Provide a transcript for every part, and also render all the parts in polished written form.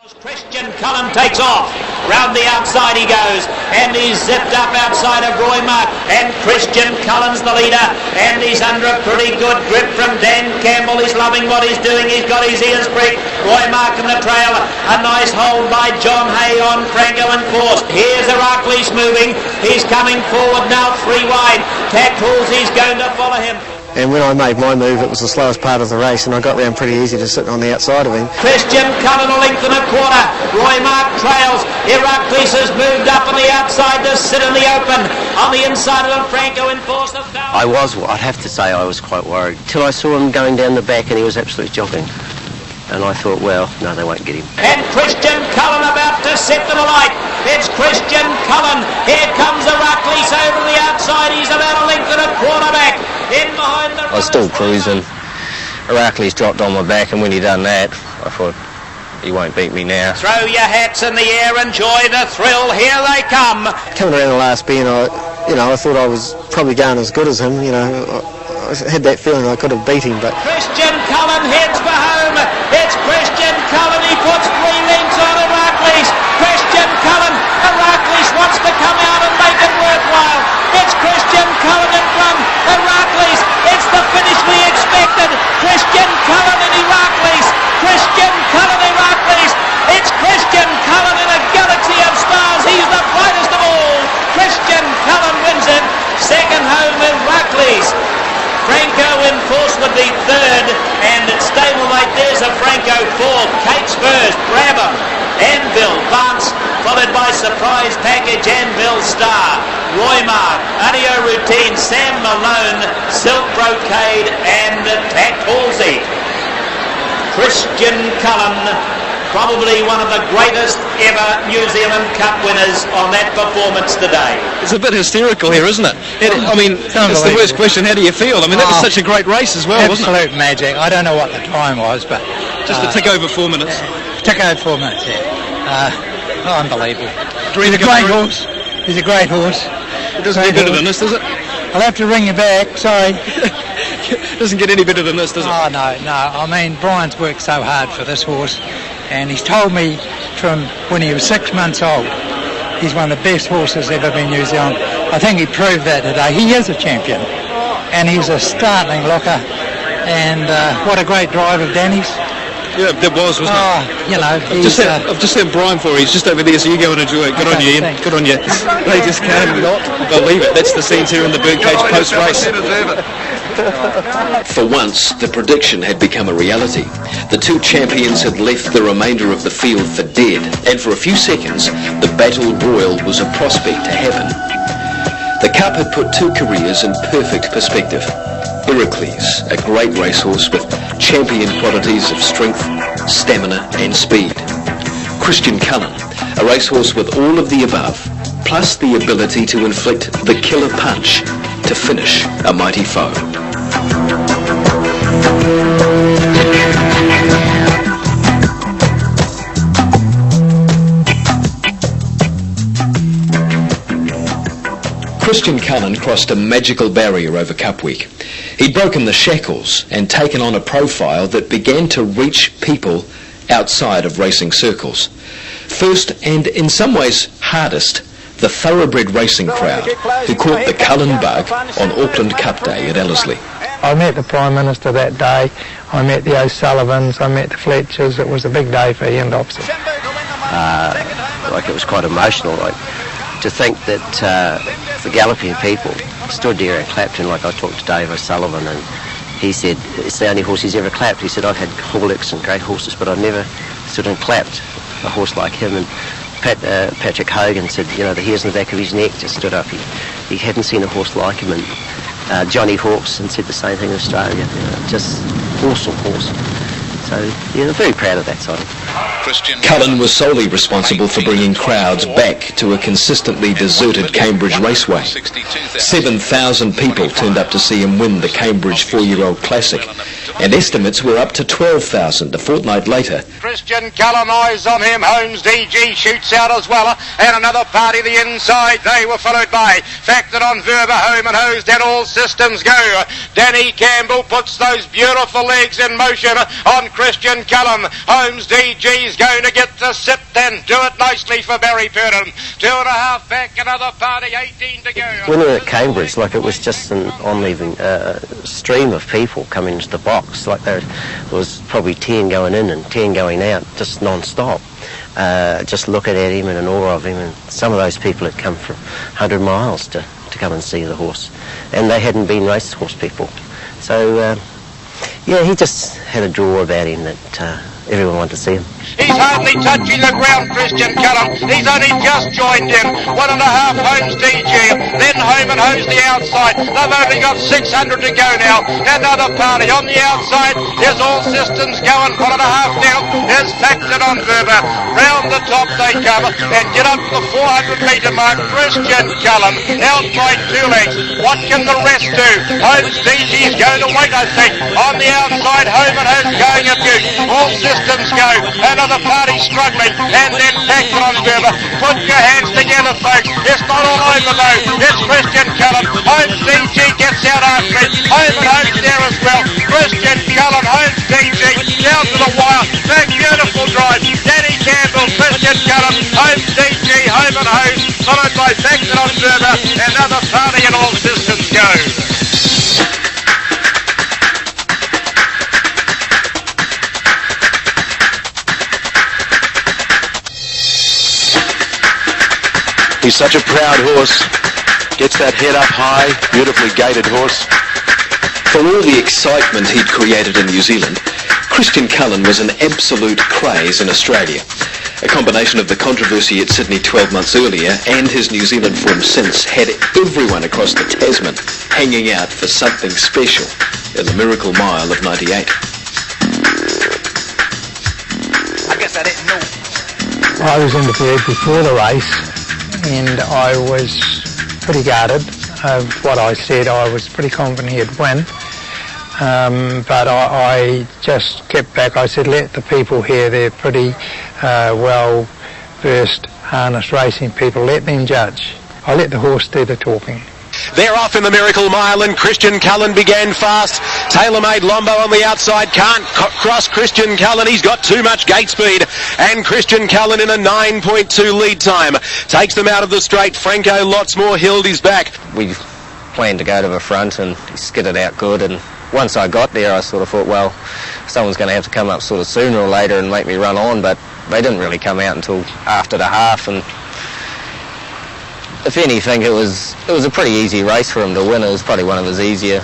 Christian Cullen takes off. Round the outside he goes, and he's zipped up outside of Roymark, and Christian Cullen's the leader, and he's under a pretty good grip from Dan Campbell. He's loving what he's doing. He's got his ears pricked. Roymark in the trail. A nice hold by John Hay on Franco and Force. Here's Heracles moving. He's coming forward now, 3 wide. Tact Halsey's going to follow him. And when I made my move, it was the slowest part of the race, and I got round pretty easy to sit on the outside of him. Christian Cullen a length and a quarter. Roymark trails. Heracles has moved up on the outside to sit in the open. On the inside of the Franco in Force of I'd have to say I was quite worried, till I saw him going down the back and he was absolutely jogging. And I thought, well, no, they won't get him. And Christian Cullen about to set to the light. It's Christian Cullen. Here comes Heracles over the outside. He's about a length and a quarter back. In behind the... I was still cruising. Heracles dropped on my back, and when he done that, I thought, he won't beat me now. Throw your hats in the air. Enjoy the thrill. Here they come. Coming around the last bend, I thought I was probably going as good as him. I had that feeling I could have beat him, but... Christian Cullen heads for home. It's Christian Cullen. He puts 3 lengths on Heracles. Christian Cullen. Heracles wants to come out and make it worthwhile. It's Christian Cullen in front. Heracles. It's the finish we expected. Christian Cullen and Heracles. Christian Cullen, Heracles. It's Christian Cullen in a galaxy of stars. He's the brightest of all. Christian Cullen wins it. Second home, Heracles. Franco in Force would be third, and at stablemate there's a Franco fourth. Kate's first, Grabber, Anvil, Vance, followed by Surprise Package, Anvil Star, Roymark, Audio Routine, Sam Malone, Silk Brocade, and Tact Halsey. Christian Cullen, probably one of the greatest ever New Zealand Cup winners on that performance today. It's a bit hysterical here, isn't it? It's the worst question. How do you feel? That was such a great race as well, wasn't it? Absolute magic. I don't know what the time was, but... Just a tick over 4 minutes. Tick over 4 minutes, yeah. Unbelievable. He's a great horse. He's a great horse. It doesn't get better than this, does it? I'll have to ring you back, sorry. It doesn't get any better than this, does it? Oh, no. I mean, Brian's worked so hard for this horse, and he's told me from when he was 6 months old, he's one of the best horses ever been in New Zealand. I think he proved that today. He is a champion, and he's a startling looker, and what a great drive of Danny's. Yeah, that was, wasn't it? I've just sent Brian for it. He's just over there, so you go and enjoy it. Good on you, Ian. Thanks. Good on you. They just cannot believe it. That's the scenes here in the Birdcage post-race. For once, the prediction had become a reality. The 2 champions had left the remainder of the field for dead, and for a few seconds, the Battle Royal was a prospect to happen. The Cup had put 2 careers in perfect perspective. Heracles, a great racehorse with champion qualities of strength, stamina and speed. Christian Cullen, a racehorse with all of the above, plus the ability to inflict the killer punch to finish a mighty foe. Christian Cullen crossed a magical barrier over Cup Week. He'd broken the shackles and taken on a profile that began to reach people outside of racing circles. First, and in some ways hardest, the thoroughbred racing crowd who caught the Cullen bug on Auckland Cup Day at Ellerslie. I met the Prime Minister that day. I met the O'Sullivans. I met the Fletchers. It was a big day for Ian Dobson. It was quite emotional, to think that the galloping people stood there and clapped, and I talked to Dave O'Sullivan, and he said it's the only horse he's ever clapped. He said, I've had Horlicks and great horses, but I've never stood and clapped a horse like him. And Patrick Hogan said, the hairs in the back of his neck just stood up. He hadn't seen a horse like him. And Johnny Hawkson said the same thing in Australia. Just awesome horse. So, they're very proud of that side. Cullen was solely responsible for bringing crowds back to a consistently deserted Cambridge Raceway. 7,000 people turned up to see him win the Cambridge 4-year-old Classic, and estimates were up to 12,000 a fortnight later. Christian Cullen, eyes on him. Holmes DG shoots out as well, and another party the inside. They were followed by Factor on Verba, Home and Hose. Then all systems go. Danny Campbell puts those beautiful legs in motion on Christian Cullen. Holmes DG DG's going to get to sit and do it nicely for Barry Purdon. 2.5 back, another party, 18 to go. When we were at Cambridge, like, it was just an on-leaving stream of people coming into the box. Like, there was probably 10 going in and 10 going out, just non-stop. Just looking at him and in awe of him, and some of those people had come from 100 miles to come and see the horse, and they hadn't been racehorse people. So yeah, he just had a draw about him that everyone wanted to see him. He's hardly touching the ground, Christian Cullen. He's only just joined in. 1.5 homes DG, then home and hose the outside. They've only got 600 to go now. Another party on the outside. Here's All Systems going. 1.5 now. Here's Factored on Verba. Round the top they come and get up to the 400 metre mark. Christian Cullen out by 2 lengths. What can the rest do? Homes DG's going to wait, I think. On the outside, home and hose going a few. All Systems go. Another party struggling, and then Factored on Verba. Put your hands together, folks. It's not all over though. It's Christian Cullen. Holmes DG gets out after it. Home and home there as well. Christian Cullen, Holmes DG down to the wire. That beautiful drive. Danny Campbell, Christian Cullen, Holmes DG, home and home, followed by Factored on Verba. Another party and All Systems go. He's such a proud horse, gets that head up high, beautifully gaited horse. For all the excitement he'd created in New Zealand, Christian Cullen was an absolute craze in Australia. A combination of the controversy at Sydney 12 months earlier and his New Zealand form since had everyone across the Tasman hanging out for something special in the Miracle Mile of '98. I guess I didn't know. I was interviewed before the race, and I was pretty guarded of what I said. I was pretty confident he'd win, but I just kept back. I said, let the people here, they're pretty well versed harness racing people, let them judge. I let the horse do the talking. They're off in the Miracle Mile, and Christian Cullen began fast. Tailor-Made Lombo on the outside can't cross Christian Cullen. He's got too much gate speed. And Christian Cullen in a 9.2 lead time takes them out of the straight. Franco Lotsmore held his back. We planned to go to the front, and he skidded out good. And once I got there, I sort of thought, well, someone's going to have to come up sort of sooner or later and make me run on. But they didn't really come out until after the half, and if anything, it was a pretty easy race for him to win. It was probably one of his easier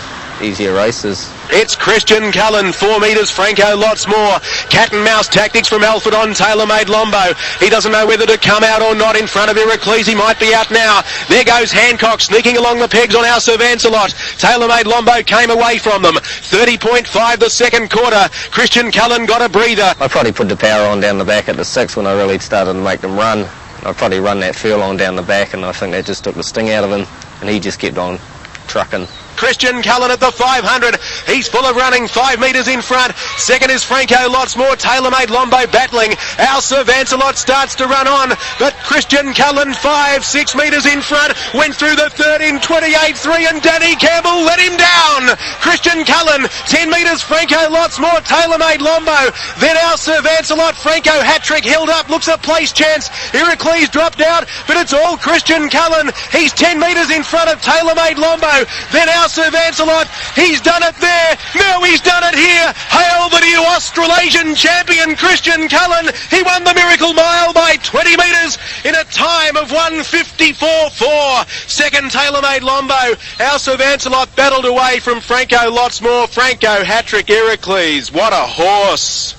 races. It's Christian Cullen, 4 metres, Franco Lotsmore. Cat and mouse tactics from Alfred on Tailor-Made Lombo. He doesn't know whether to come out or not in front of Heracles. He might be out now. There goes Hancock sneaking along the pegs on our Sir Vancelot. Tailor-Made Lombo came away from them. 30.5 the second quarter. Christian Cullen got a breather. I probably put the power on down the back at the 6 when I really started to make them run. I probably run that furlong down the back, and I think that just took the sting out of him, and he just kept on trucking. Christian Cullen at the 500. He's full of running, 5 metres in front. Second is Franco Lotsmore. Tailor-Made Lombo battling. Our Sir Vancelot starts to run on, but Christian Cullen 5-6 metres in front. Went through the third in 28.3, and Danny Campbell let him down. Christian Cullen 10 metres. Franco Lotsmore. Tailor-Made Lombo. Then our Sir Vancelot. Franco hat-trick held up. Looks a place chance. Heracles dropped out, but it's all Christian Cullen. He's 10 metres in front of Tailor-Made Lombo. Then our Sir Vancelot, he's done it there, now he's done it here. Hail the new Australasian champion Christian Cullen. He won the Miracle Mile by 20 metres in a time of 1:54.4. Second, Tailor-Made Lombo. Our Sir Vancelot battled away from Franco Lotsmore. Franco hat-trick Heracles. What a horse.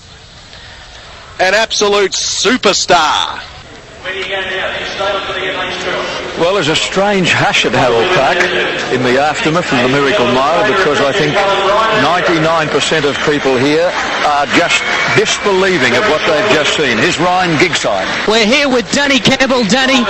An absolute superstar. Where do you go now? You stay on for the lane 12. Well, there's a strange hush at Harold Park in the aftermath of the Miracle Mile, because I think 99% of people here are just disbelieving of what they've just seen. Here's Ryan Gigside. We're here with Danny Campbell. Danny,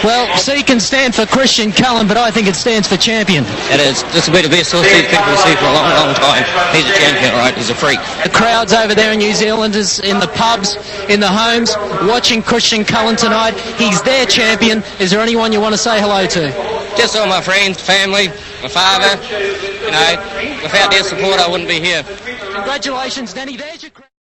well, C can stand for Christian Cullen, but I think it stands for champion. It is. This will be the best horse people will see for a long, long time. He's a champion, right? He's a freak. The crowds over there in New Zealand is in the pubs, in the homes, watching Christian Cullen tonight. He's their champion. Is there anyone you want to say hello to? Just all my friends, family, my father. You know, without their support, I wouldn't be here. Congratulations, Danny. There's your